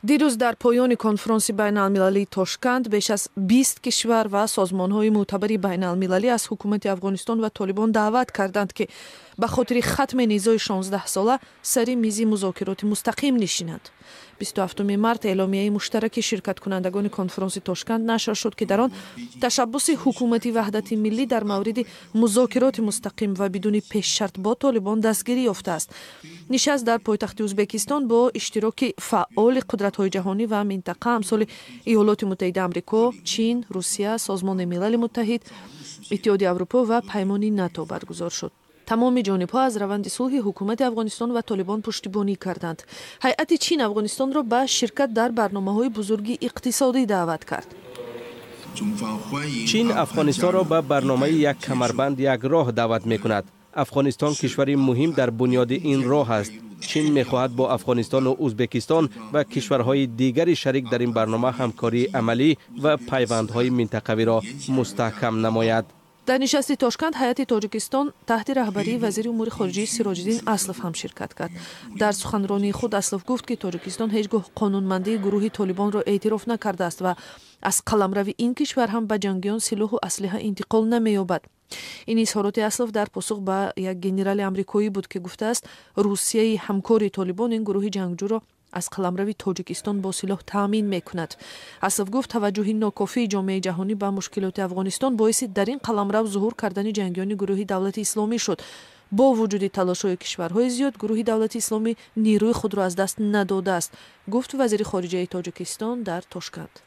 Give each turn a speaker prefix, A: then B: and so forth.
A: دیروز در پایان کنفرانسی بین المللی تاشکند بیش از 20 کشور و سازمان‌های معتبر بین المللی از حکومت افغانستان و طالبان دعوت کردند که به خاطر ختم نزاع 16 ساله سر میز مذاکرات مستقیم نشینند. 27 مارس اعلامیه مشترک شرکت کنندگان کنفرانسی تاشکند نشر شد که در آن تشبث حکومت وحدت ملی در مورد مذاکرات مستقیم و بدون پیش‌شرط با طالبان دستگیری یافته است. نشست در پایتخت ازبکستان با اشتراک فعال قدرت‌های جهانی و منطقه امثال ایالات متحده آمریکا، چین، روسیه، سازمان ملل متحد، اتحادیه اروپا و پیمان ناتو برگزار شد. تمام جانب‌ها از روند صلح حکومت افغانستان و طالبان پشتیبانی کردند. هیئت چین افغانستان را به شرکت در برنامه‌های بزرگ اقتصادی دعوت کرد.
B: چین افغانستان را به برنامه یک کمربند یک راه دعوت می‌کند. افغانستان کشوری مهم در بنیاد این راه است. چین می‌خواهد با افغانستان و ازبکستان و کشورهای دیگر شریک در این برنامه همکاری عملی و پیوندهای منطقوی را مستحکم نماید.
A: در نشست تاشکند هیئت تاجیکستان تحت رهبری وزیر امور خارجه سراج‌الدین اسلف هم شرکت کرد. در سخنرانی خود اسلف گفت که تاجیکستان هیچگاه قانونمندی گروه طالبان را اعتراف نکرده است و از قلمرو این کشور هم به جنگیان سلاح و اسلحه انتقال نمی‌یابد. این اظهارات اسلف در پاسخ به یک گنرال آمریکایی بود که گفته است روسیه همکار طالبان این گروه جنگجو را از قلمرو تاجیکستان با سلاح تامین میکند. اسلف گفت توجه ناکافی جامعه جهانی به مشکلات افغانستان باعث در این قلمرو ظهور کردن جنگیان گروه دولت اسلامی شد. با وجود تلاش‌های کشورهای زیاد گروه دولت اسلامی نیروی خود را از دست نداده است، گفت وزیر خارجه تاجیکستان در تاشکند.